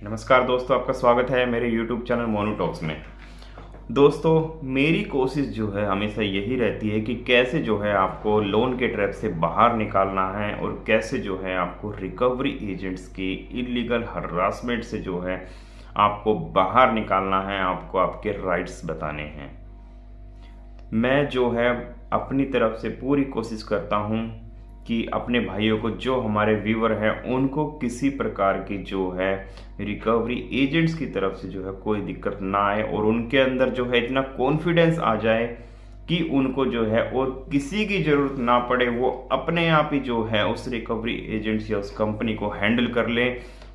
नमस्कार दोस्तों, आपका स्वागत है मेरे YouTube चैनल मोनू टॉक्स में। दोस्तों, मेरी कोशिश जो है हमेशा यही रहती है कि कैसे जो है आपको लोन के ट्रैप से बाहर निकालना है और कैसे जो है आपको रिकवरी एजेंट्स की इलीगल हरासमेंट से जो है आपको बाहर निकालना है, आपको आपके राइट्स बताने हैं। मैं जो है अपनी तरफ से पूरी कोशिश करता हूँ कि अपने भाइयों को, जो हमारे व्यूअर हैं, उनको किसी प्रकार की जो है रिकवरी एजेंट्स की तरफ से जो है कोई दिक्कत ना आए और उनके अंदर जो है इतना कॉन्फिडेंस आ जाए कि उनको जो है और किसी की ज़रूरत ना पड़े, वो अपने आप ही जो है उस रिकवरी एजेंट्स या उस कंपनी को हैंडल कर ले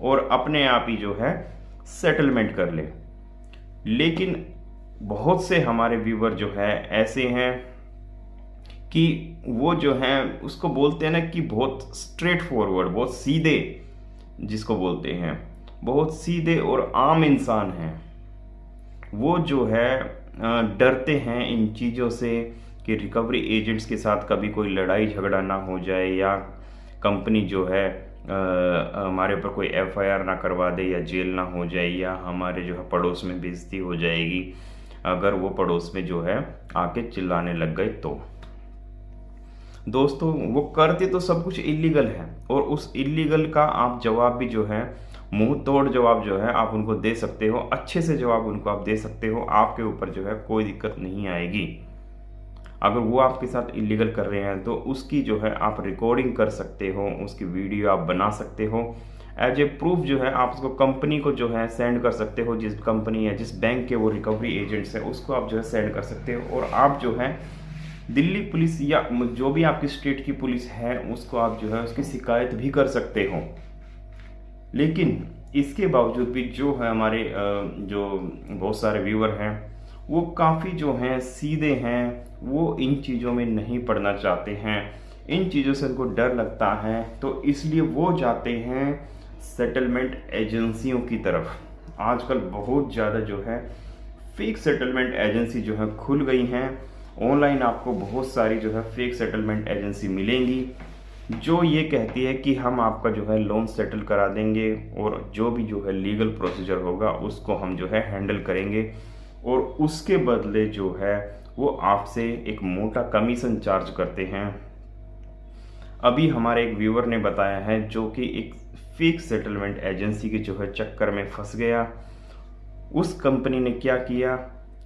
और अपने आप ही जो है सेटलमेंट कर ले। लेकिन बहुत से हमारे व्यूअर जो है ऐसे हैं कि वो जो हैं उसको बोलते हैं ना कि बहुत स्ट्रेट फॉरवर्ड, बहुत सीधे, जिसको बोलते हैं बहुत सीधे और आम इंसान हैं। वो जो है डरते हैं इन चीज़ों से कि रिकवरी एजेंट्स के साथ कभी कोई लड़ाई झगड़ा ना हो जाए या कंपनी जो है हमारे ऊपर कोई एफआईआर ना करवा दे या जेल ना हो जाए या हमारे जो है पड़ोस में बेइज्जती हो जाएगी अगर वो पड़ोस में जो है आके चिल्लाने लग गए तो। दोस्तों, वो करते तो सब कुछ इलीगल है और उस इलीगल का आप जवाब भी जो है मुंह तोड़ जवाब जो है आप उनको दे सकते हो, अच्छे से जवाब उनको आप दे सकते हो, आपके ऊपर जो है कोई दिक्कत नहीं आएगी। अगर वो आपके साथ इलीगल कर रहे हैं तो उसकी जो है आप रिकॉर्डिंग कर सकते हो, उसकी वीडियो आप बना सकते हो, एज ए प्रूफ जो है आप उसको कंपनी को जो है सेंड कर सकते हो। जिस कंपनी या जिस बैंक के वो रिकवरी एजेंट्स है उसको आप जो है सेंड कर सकते हो और आप जो है दिल्ली पुलिस या जो भी आपकी स्टेट की पुलिस है उसको आप जो है उसकी शिकायत भी कर सकते हो। लेकिन इसके बावजूद भी जो है हमारे जो बहुत सारे व्यूअर हैं वो काफ़ी जो हैं सीधे हैं, वो इन चीज़ों में नहीं पड़ना चाहते हैं, इन चीज़ों से उनको डर लगता है, तो इसलिए वो जाते हैं सेटलमेंट एजेंसियों की तरफ। आजकल बहुत ज़्यादा जो है फेक सेटलमेंट एजेंसी जो है खुल गई हैं। ऑनलाइन आपको बहुत सारी जो है फेक सेटलमेंट एजेंसी मिलेंगी जो ये कहती है कि हम आपका जो है लोन सेटल करा देंगे और जो भी जो है लीगल प्रोसीजर होगा उसको हम जो है हैंडल करेंगे और उसके बदले जो है वो आपसे एक मोटा कमीशन चार्ज करते हैं। अभी हमारे एक व्यूअर ने बताया है जो कि एक फेक सेटलमेंट एजेंसी के जो है चक्कर में फंस गया। उस कंपनी ने क्या किया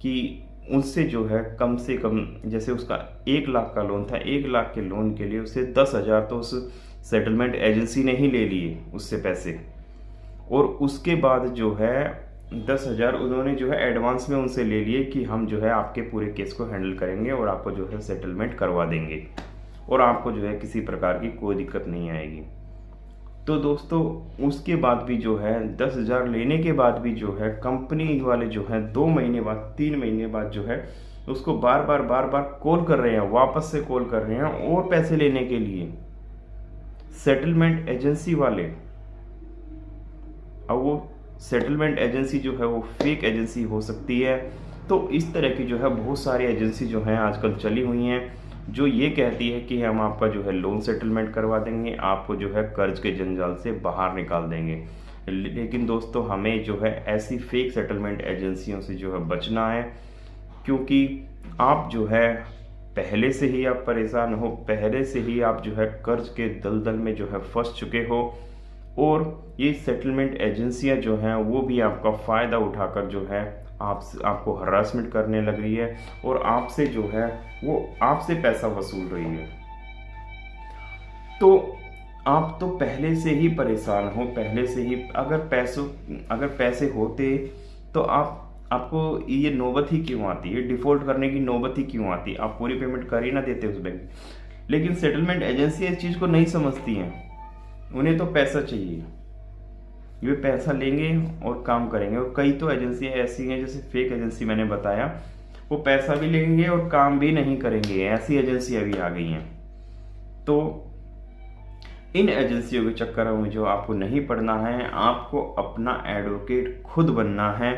कि उनसे जो है कम से कम, जैसे उसका 1 लाख का लोन था, 1 लाख के लोन के लिए उसे 10,000 तो उस सेटलमेंट एजेंसी ने ही ले लिए उससे पैसे, और उसके बाद जो है 10,000 उन्होंने जो है एडवांस में उनसे ले लिए कि हम जो है आपके पूरे केस को हैंडल करेंगे और आपको जो है सेटलमेंट करवा देंगे और आपको जो है किसी प्रकार की कोई दिक्कत नहीं आएगी। तो दोस्तों, उसके बाद भी जो है 10,000 लेने के बाद भी जो है कंपनी वाले जो है 2 महीने बाद 3 महीने बाद जो है उसको बार बार कॉल कर रहे हैं, वापस से कॉल कर रहे हैं और पैसे लेने के लिए, सेटलमेंट एजेंसी वाले। अब वो सेटलमेंट एजेंसी जो है वो फेक एजेंसी हो सकती है। तो इस तरह की जो है बहुत सारी एजेंसी जो हैं आजकल चली हुई हैं जो ये कहती है कि हम आपका जो है लोन सेटलमेंट करवा देंगे, आपको जो है कर्ज के जंजाल से बाहर निकाल देंगे। लेकिन दोस्तों, हमें जो है ऐसी फेक सेटलमेंट एजेंसियों से जो है बचना है, क्योंकि आप जो है पहले से ही आप परेशान हो, पहले से ही आप जो है कर्ज के दलदल में जो है फंस चुके हो और ये सेटलमेंट एजेंसियां जो हैं वो भी आपका फ़ायदा उठाकर जो है आपको हरासमेंट करने लग रही है और आपसे जो है वो आपसे पैसा वसूल रही है। तो आप तो पहले से ही परेशान हो, पहले से ही अगर पैसे होते तो आपको ये नौबत ही क्यों आती है, डिफ़ॉल्ट करने की नौबत ही क्यों आती, आप पूरी पेमेंट कर ही ना देते उस बैंक। लेकिन सेटलमेंट एजेंसी इस चीज़ को नहीं समझती हैं, उन्हें तो पैसा चाहिए, ये पैसा लेंगे और काम करेंगे। और कई तो एजेंसियाँ ऐसी हैं, जैसे फेक एजेंसी मैंने बताया, वो पैसा भी लेंगे और काम भी नहीं करेंगे, ऐसी एजेंसियाँ भी आ गई हैं। तो इन एजेंसियों के चक्कर में जो आपको नहीं पड़ना है, आपको अपना एडवोकेट खुद बनना है।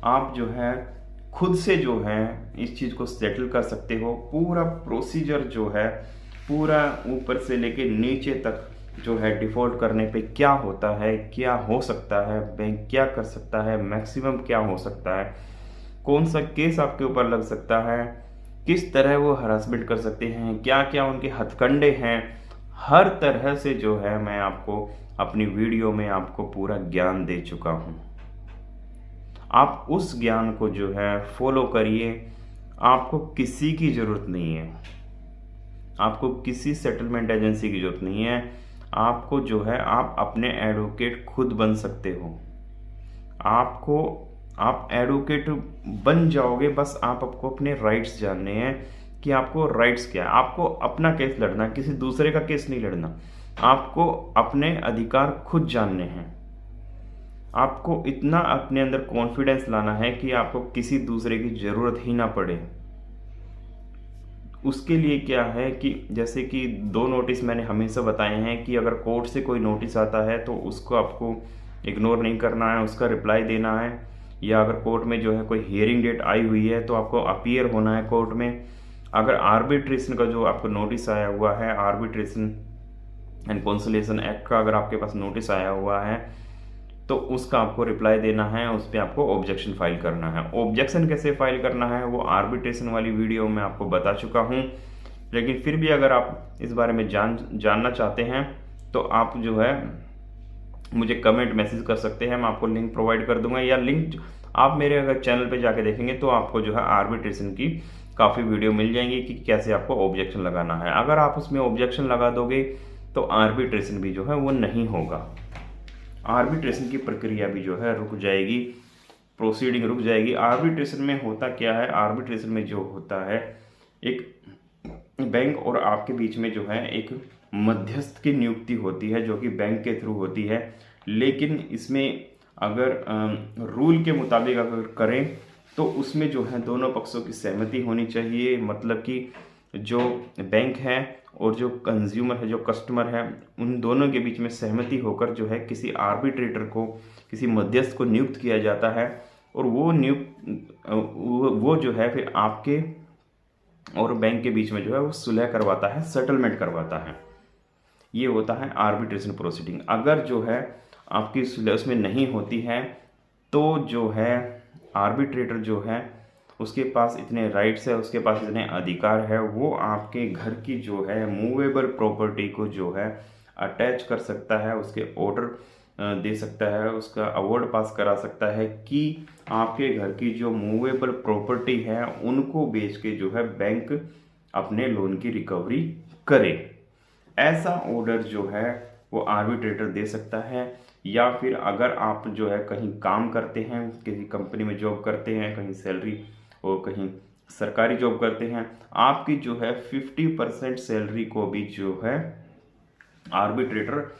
आप जो है खुद से जो है इस चीज़ को सेटल कर सकते हो। पूरा प्रोसीजर जो है पूरा ऊपर से लेके नीचे तक जो है डिफ़ॉल्ट करने पे क्या होता है, क्या हो सकता है, बैंक क्या कर सकता है, मैक्सिमम क्या हो सकता है, कौन सा केस आपके ऊपर लग सकता है, किस तरह वो हरासमेंट कर सकते हैं, क्या क्या उनके हथकंडे हैं, हर तरह से जो है मैं आपको अपनी वीडियो में आपको पूरा ज्ञान दे चुका हूँ। आप उस ज्ञान को जो है फॉलो करिए। आपको किसी की ज़रूरत नहीं है, आपको किसी सेटलमेंट एजेंसी की ज़रूरत नहीं है। आपको जो है आप अपने एडवोकेट खुद बन सकते हो। आपको आप एडवोकेट बन जाओगे, बस आपको अपने राइट्स जानने हैं कि आपको राइट्स क्या है। आपको अपना केस लड़ना, किसी दूसरे का केस नहीं लड़ना। आपको अपने अधिकार खुद जानने हैं। आपको इतना अपने अंदर कॉन्फिडेंस लाना है कि आपको किसी दूसरे की ज़रूरत ही ना पड़े। उसके लिए क्या है कि जैसे कि 2 नोटिस मैंने हमेशा बताए हैं कि अगर कोर्ट से कोई नोटिस आता है तो उसको आपको इग्नोर नहीं करना है, उसका रिप्लाई देना है। या अगर कोर्ट में जो है कोई हियरिंग डेट आई हुई है तो आपको अपीयर होना है कोर्ट में। अगर आर्बिट्रेशन का जो आपको नोटिस आया हुआ है, आर्बिट्रेशन एंड कॉन्सलेशन एक्ट का अगर आपके पास नोटिस आया हुआ है तो उसका आपको रिप्लाई देना है, उस पर आपको ऑब्जेक्शन फाइल करना है। ऑब्जेक्शन कैसे फाइल करना है वो आर्बिट्रेशन वाली वीडियो में आपको बता चुका हूँ, लेकिन फिर भी अगर आप इस बारे में जानना चाहते हैं तो आप जो है मुझे कमेंट मैसेज कर सकते हैं। मैं आपको लिंक प्रोवाइड कर दूंगा, या लिंक आप मेरे अगर चैनल पे जाके देखेंगे तो आपको जो है आर्बिट्रेशन की काफ़ी वीडियो मिल जाएंगी कि कैसे आपको ऑब्जेक्शन लगाना है। अगर आप उसमें ऑब्जेक्शन लगा दोगे तो आर्बिट्रेशन भी जो है वो नहीं होगा। आर्बिट्रेशन की प्रक्रिया भी जो है रुक जाएगी, प्रोसीडिंग रुक जाएगी। आर्बिट्रेशन में होता क्या है, आर्बिट्रेशन में जो होता है एक बैंक और आपके बीच में जो है एक मध्यस्थ की नियुक्ति होती है जो कि बैंक के थ्रू होती है। लेकिन इसमें अगर रूल के मुताबिक अगर करें तो उसमें जो है दोनों पक्षों की सहमति होनी चाहिए। मतलब कि जो बैंक है और जो कंज्यूमर है, जो कस्टमर है, उन दोनों के बीच में सहमति होकर जो है किसी आर्बिट्रेटर को, किसी मध्यस्थ को नियुक्त किया जाता है। और वो जो है फिर आपके और बैंक के बीच में जो है वो सुलह करवाता है, सेटलमेंट करवाता है। ये होता है आर्बिट्रेशन प्रोसीडिंग। अगर जो है आपकी सुलह उसमें नहीं होती है तो जो है आर्बिट्रेटर जो है उसके पास इतने राइट्स है, उसके पास इतने अधिकार है, वो आपके घर की जो है मूवेबल प्रॉपर्टी को जो है अटैच कर सकता है, उसके ऑर्डर दे सकता है, उसका अवार्ड पास करा सकता है कि आपके घर की जो मूवेबल प्रॉपर्टी है उनको बेच के जो है बैंक अपने लोन की रिकवरी करे। ऐसा ऑर्डर जो है वो आर्बिट्रेटर दे सकता है। या फिर अगर आप जो है कहीं काम करते हैं, किसी कंपनी में जॉब करते हैं, कहीं सैलरी और कहीं सरकारी जॉब करते हैं, आपकी जो है 50% सैलरी को भी जो है आर्बिट्रेटर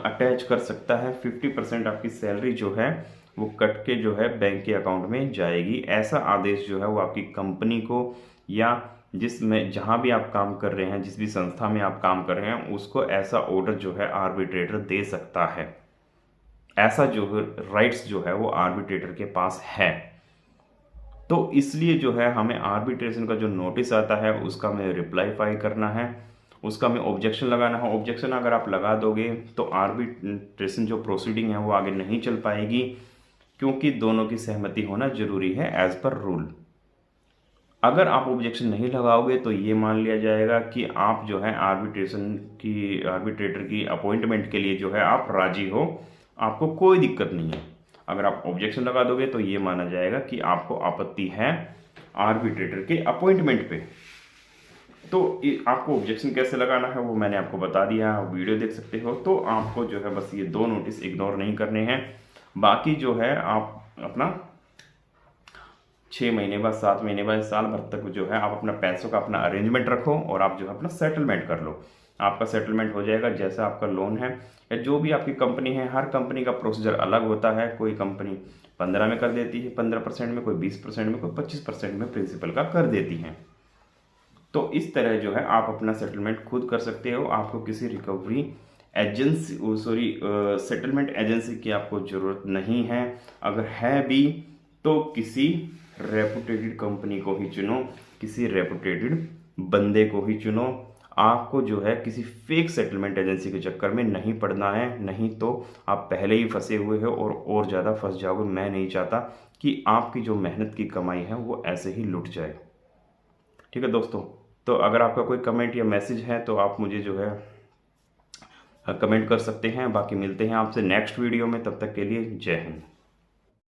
अटैच कर सकता है। 50% आपकी सैलरी जो है वो कट के जो है बैंक के अकाउंट में जाएगी। ऐसा आदेश जो है वो आपकी कंपनी को या जिसमें जहाँ भी आप काम कर रहे हैं, जिस भी संस्था में आप काम कर रहे हैं, उसको ऐसा ऑर्डर जो है आर्बिट्रेटर दे सकता है। ऐसा जो है राइट्स जो है वो आर्बिट्रेटर के पास है। तो इसलिए जो है हमें आर्बिट्रेशन का जो नोटिस आता है उसका हमें रिप्लाई फाइल करना है, उसका हमें ऑब्जेक्शन लगाना है। ऑब्जेक्शन अगर आप लगा दोगे तो आर्बिट्रेशन जो प्रोसीडिंग है वो आगे नहीं चल पाएगी, क्योंकि दोनों की सहमति होना जरूरी है एज पर रूल। अगर आप ऑब्जेक्शन नहीं लगाओगे तो ये मान लिया जाएगा कि आप जो है आर्बिट्रेटर की अपॉइंटमेंट के लिए जो है आप राजी हो, आपको कोई दिक्कत नहीं है। अगर आप ऑब्जेक्शन लगा दोगे तो ये माना जाएगा कि आपको आपत्ति है आर्बिट्रेटर के अपॉइंटमेंट पे। तो आपको ऑब्जेक्शन कैसे लगाना है वो मैंने आपको बता दिया, आप वीडियो देख सकते हो। तो आपको जो है बस ये 2 नोटिस इग्नोर नहीं करने हैं। बाकी जो है आप अपना 6 महीने बाद, 7 महीने बाद, साल भर तक जो है आप अपना पैसों का अपना अरेंजमेंट रखो और आप जो है अपना सेटलमेंट कर लो। आपका सेटलमेंट हो जाएगा जैसा आपका लोन है या जो भी आपकी कंपनी है। हर कंपनी का प्रोसीजर अलग होता है। कोई कंपनी 15 में कर देती है, 15% में, कोई 20% में, कोई 25% में प्रिंसिपल का कर देती है। तो इस तरह जो है आप अपना सेटलमेंट खुद कर सकते हो। आपको किसी रिकवरी एजेंसी सेटलमेंट एजेंसी की आपको ज़रूरत नहीं है। अगर है भी तो किसी रेपुटेटेड कंपनी को ही चुनो, किसी रेपुटेटेड बंदे को ही चुनो। आपको जो है किसी फेक सेटलमेंट एजेंसी के चक्कर में नहीं पड़ना है, नहीं तो आप पहले ही फंसे हुए हो और ज़्यादा फंस जाओगे। मैं नहीं चाहता कि आपकी जो मेहनत की कमाई है वो ऐसे ही लुट जाए। ठीक है दोस्तों, तो अगर आपका कोई कमेंट या मैसेज है तो आप मुझे जो है कमेंट कर सकते हैं। बाकी मिलते हैं आपसे नेक्स्ट वीडियो में, तब तक के लिए जय हिंद।